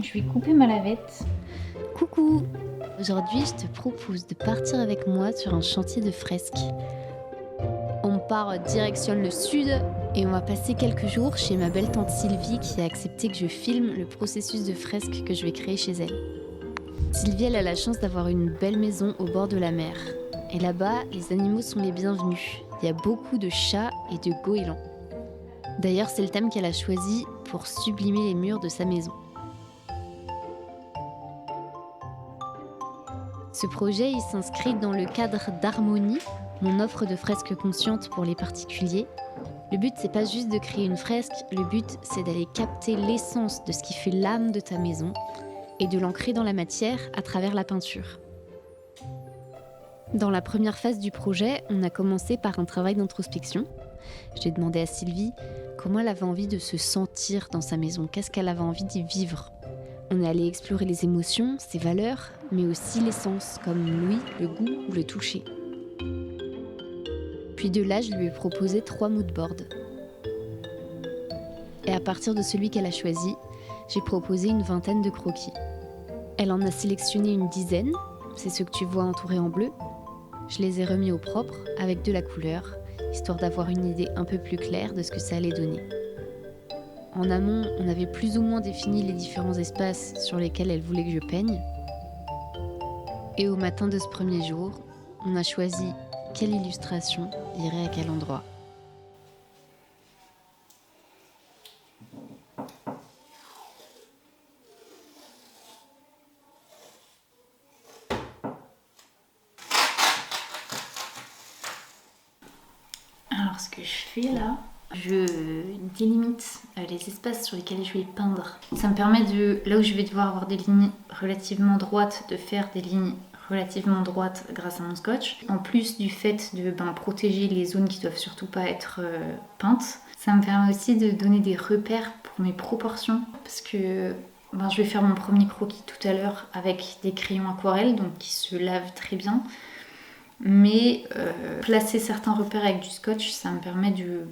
Je vais couper ma lavette. Coucou! Aujourd'hui, je te propose de partir avec moi sur un chantier de fresques. On part direction le sud et on va passer quelques jours chez ma belle tante Sylvie qui a accepté que je filme le processus de fresque que je vais créer chez elle. Sylvie, elle a la chance d'avoir une belle maison au bord de la mer. Et là-bas, les animaux sont les bienvenus. Il y a beaucoup de chats et de goélands. D'ailleurs, c'est le thème qu'elle a choisi pour sublimer les murs de sa maison. Ce projet, il s'inscrit dans le cadre d'Harmonie, mon offre de fresques conscientes pour les particuliers. Le but, c'est pas juste de créer une fresque, le but, c'est d'aller capter l'essence de ce qui fait l'âme de ta maison et de l'ancrer dans la matière à travers la peinture. Dans la première phase du projet, on a commencé par un travail d'introspection. J'ai demandé à Sylvie comment elle avait envie de se sentir dans sa maison, qu'est-ce qu'elle avait envie d'y vivre. On est allé explorer les émotions, ses valeurs, mais aussi les sens, comme l'ouïe, le goût ou le toucher. Puis de là, je lui ai proposé 3 moodboards. Et à partir de celui qu'elle a choisi, j'ai proposé une vingtaine de croquis. Elle en a sélectionné une dizaine, c'est ceux que tu vois entourés en bleu. Je les ai remis au propre avec de la couleur, histoire d'avoir une idée un peu plus claire de ce que ça allait donner. En amont, on avait plus ou moins défini les différents espaces sur lesquels elle voulait que je peigne. Et au matin de ce premier jour, on a choisi quelle illustration irait à quel endroit. Alors ce que je fais là, je délimite les espaces sur lesquels je vais peindre. Ça me permet de, là où je vais devoir avoir des lignes relativement droites, de faire des lignes relativement droites grâce à mon scotch. En plus du fait de protéger les zones qui doivent surtout pas être peintes, ça me permet aussi de donner des repères pour mes proportions parce que je vais faire mon premier croquis tout à l'heure avec des crayons aquarelles donc qui se lavent très bien. Mais placer certains repères avec du scotch, ça me permet de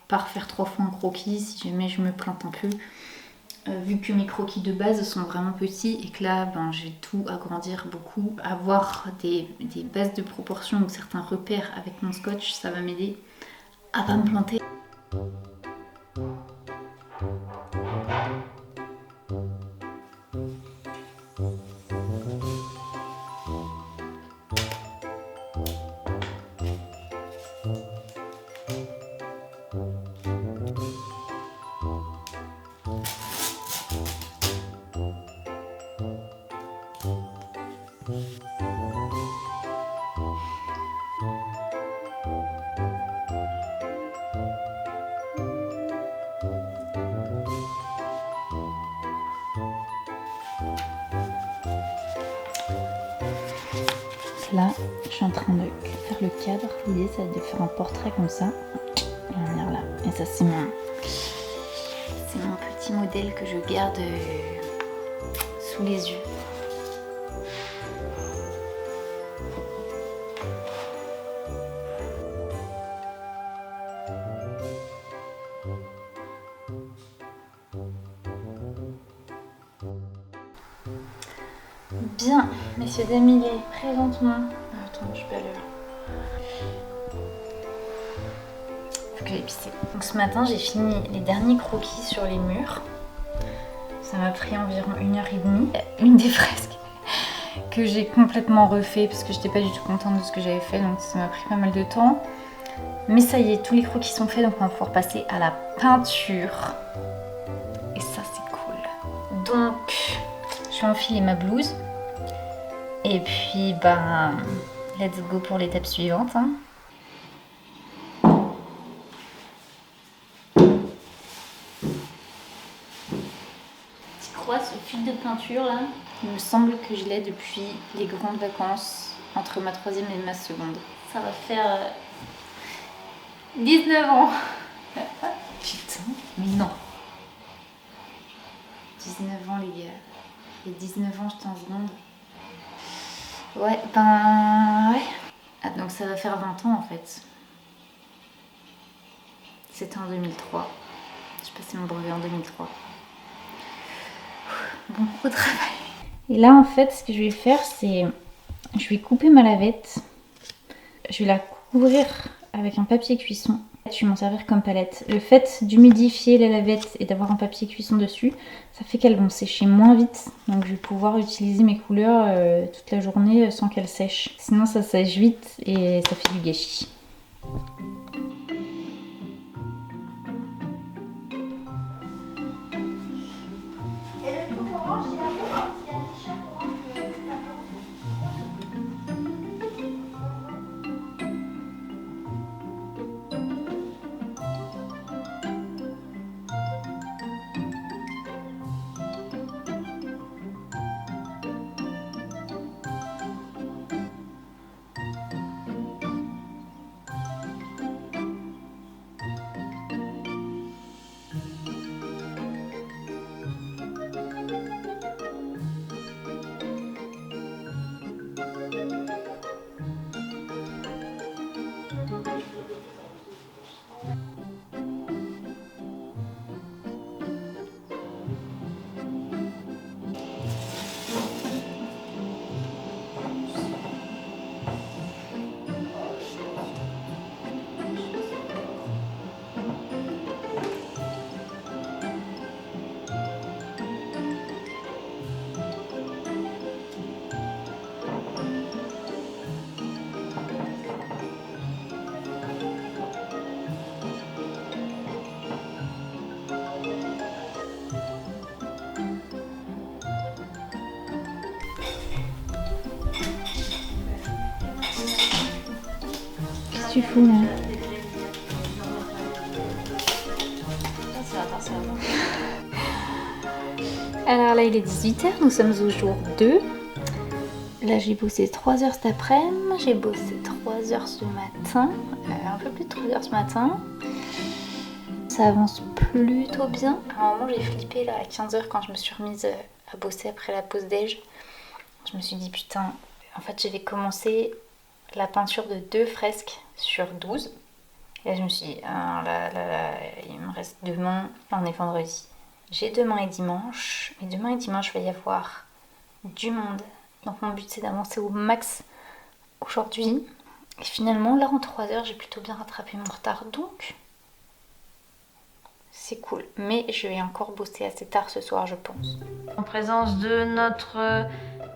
pas refaire 3 fois un croquis si jamais je me plante un peu. Vu que mes croquis de base sont vraiment petits et que là je vais tout agrandir beaucoup, avoir des bases de proportions ou certains repères avec mon scotch, ça va m'aider à pas me planter. Là, je suis en train de faire le cadre. L'idée, c'est de faire un portrait comme ça. Et on vient là. Et ça, c'est mon petit modèle que je garde sous les yeux. Bien, messieurs, dames, il est présentement. Attends, je vais aller là. Faut que j'aille pisser. Donc ce matin, j'ai fini les derniers croquis sur les murs. Ça m'a pris environ 1h30. Une des fresques que j'ai complètement refait parce que j'étais pas du tout contente de ce que j'avais fait, donc ça m'a pris pas mal de temps. Mais ça y est, tous les croquis sont faits, donc on va pouvoir passer à la peinture. Et ça, c'est cool. Donc, je vais enfiler ma blouse. Et puis, let's go pour l'étape suivante. Tu crois ce fil de peinture là? Il me semble que je l'ai depuis les grandes vacances entre ma 3e et ma seconde. Ça va faire 19 ans. Putain, mais non. 19 ans les gars. Et 19 ans j'étais en seconde. Ouais. Ah, donc ça va faire 20 ans en fait. C'était en 2003. Je J'ai passé mon brevet en 2003. Bon, au travail. Et là, en fait, ce que je vais faire, c'est... Je vais couper ma lavette. Je vais la couvrir avec un papier cuisson. Je vais m'en servir comme palette. Le fait d'humidifier la lavette et d'avoir un papier cuisson dessus, ça fait qu'elles vont sécher moins vite. Donc je vais pouvoir utiliser mes couleurs toute la journée sans qu'elles sèchent. Sinon ça sèche vite et ça fait du gâchis. Qu'est-ce que tu fous là? Alors là il est 18h, nous sommes au jour 2. Là j'ai bossé 3 heures cet après-midi, j'ai bossé 3 heures ce matin, un peu plus de 3 heures ce matin. Ça avance plutôt bien. À un moment j'ai flippé là à 15h quand je me suis remise à bosser après la pause déj. Je me suis dit putain, en fait j'avais commencé la peinture de 2 fresques sur 12. Et là je me suis dit, ah, là, il me reste demain, là on est vendredi. J'ai demain et dimanche, et demain et dimanche il va y avoir du monde. Donc mon but c'est d'avancer au max aujourd'hui. Et finalement là en 3 heures j'ai plutôt bien rattrapé mon retard, donc c'est cool. Mais je vais encore bosser assez tard ce soir je pense. En présence de notre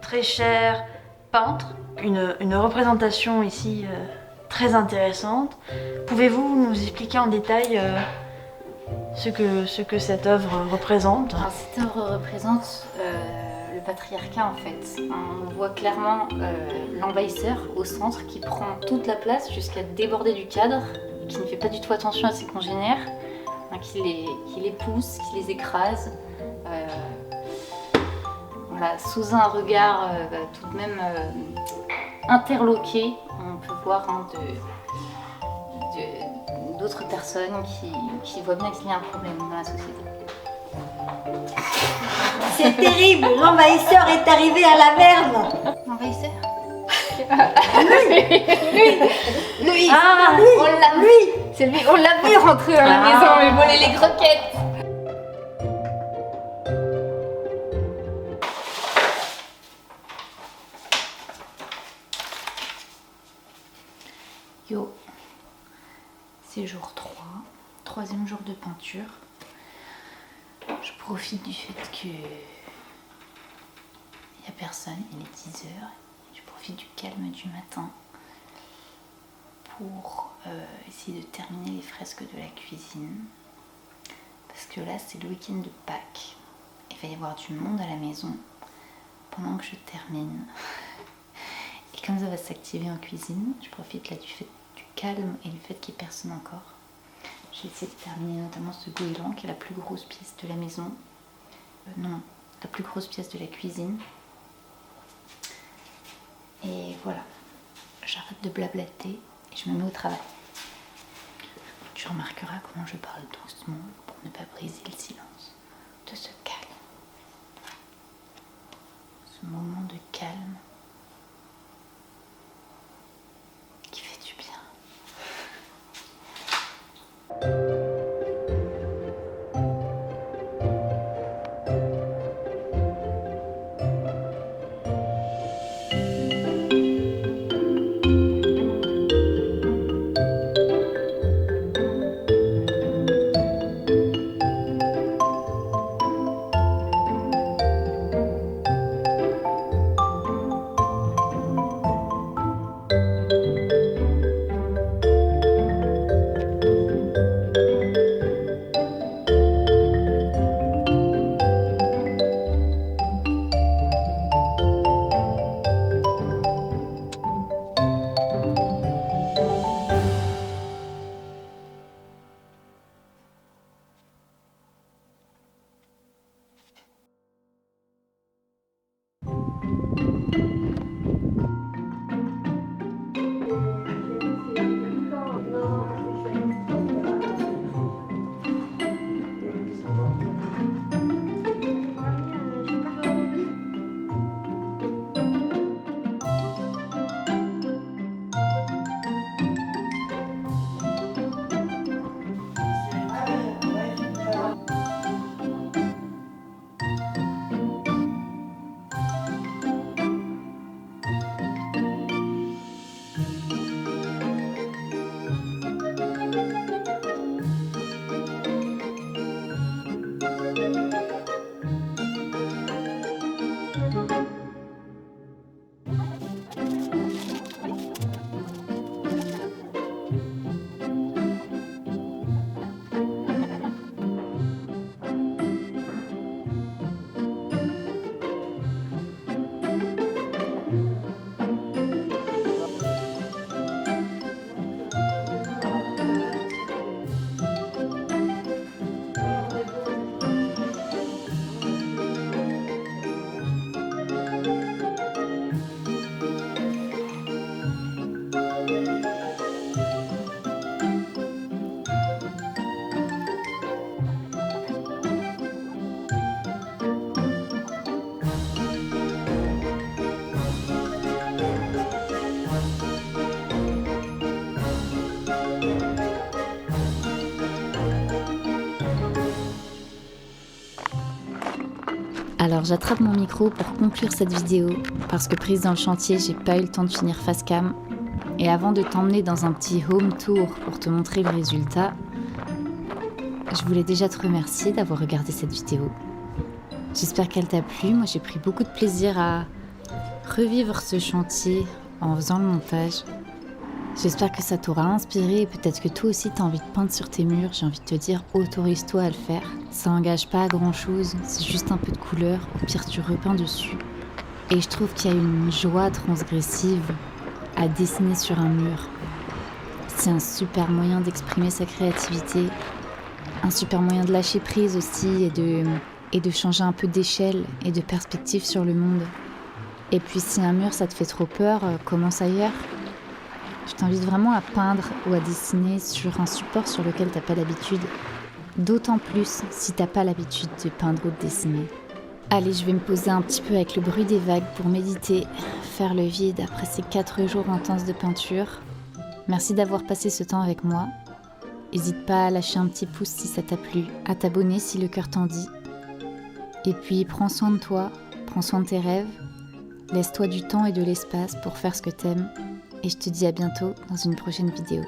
très cher peintre, une représentation ici très intéressante. Pouvez-vous nous expliquer en détail ce que cette œuvre représente? Alors, cette œuvre représente le patriarcat en fait. On voit clairement l'envahisseur au centre qui prend toute la place jusqu'à déborder du cadre, qui ne fait pas du tout attention à ses congénères, hein, qui les pousse, qui les écrase. Voilà, sous un regard tout de même interloqué, on peut voir hein, d'autres personnes qui voient bien qu'il y a un problème dans la société. C'est terrible, l'envahisseur est arrivé à l'Averne. L'envahisseur? Lui, Ah, lui, on l'a lui. C'est lui, on l'a vu rentrer dans la maison et voler les croquettes. Yo, c'est jour 3, troisième jour de peinture. Je profite du fait que il n'y a personne, il est 10h. Je profite du calme du matin pour essayer de terminer les fresques de la cuisine. Parce que là, c'est le week-end de Pâques. Il va y avoir du monde à la maison pendant que je termine. Et comme ça va s'activer en cuisine, je profite là du fait du calme et du fait qu'il n'y ait personne encore. J'ai essayé de terminer notamment ce goéland qui est la plus grosse pièce de la maison. Non, la plus grosse pièce de la cuisine. Et voilà, j'arrête de blablater et je me mets au travail. Tu remarqueras comment je parle doucement pour ne pas briser le silence de ce calme. Ce moment de calme qui fait du bien. Alors j'attrape mon micro pour conclure cette vidéo, parce que prise dans le chantier, j'ai pas eu le temps de finir face cam. Et avant de t'emmener dans un petit home tour pour te montrer le résultat, je voulais déjà te remercier d'avoir regardé cette vidéo. J'espère qu'elle t'a plu. Moi j'ai pris beaucoup de plaisir à revivre ce chantier en faisant le montage. J'espère que ça t'aura inspiré et peut-être que toi aussi t'as envie de peindre sur tes murs. J'ai envie de te dire, autorise-toi à le faire. Ça engage pas à grand chose, c'est juste un peu de couleur, au pire tu repeins dessus. Et je trouve qu'il y a une joie transgressive à dessiner sur un mur. C'est un super moyen d'exprimer sa créativité, un super moyen de lâcher prise aussi et de changer un peu d'échelle et de perspective sur le monde. Et puis si un mur ça te fait trop peur, commence ailleurs. Je t'invite vraiment à peindre ou à dessiner sur un support sur lequel t'as pas l'habitude. D'autant plus si t'as pas l'habitude de peindre ou de dessiner. Allez, je vais me poser un petit peu avec le bruit des vagues pour méditer, faire le vide après ces 4 jours intenses de peinture. Merci d'avoir passé ce temps avec moi. N'hésite pas à lâcher un petit pouce si ça t'a plu, à t'abonner si le cœur t'en dit. Et puis prends soin de toi, prends soin de tes rêves. Laisse-toi du temps et de l'espace pour faire ce que t'aimes. Et je te dis à bientôt dans une prochaine vidéo.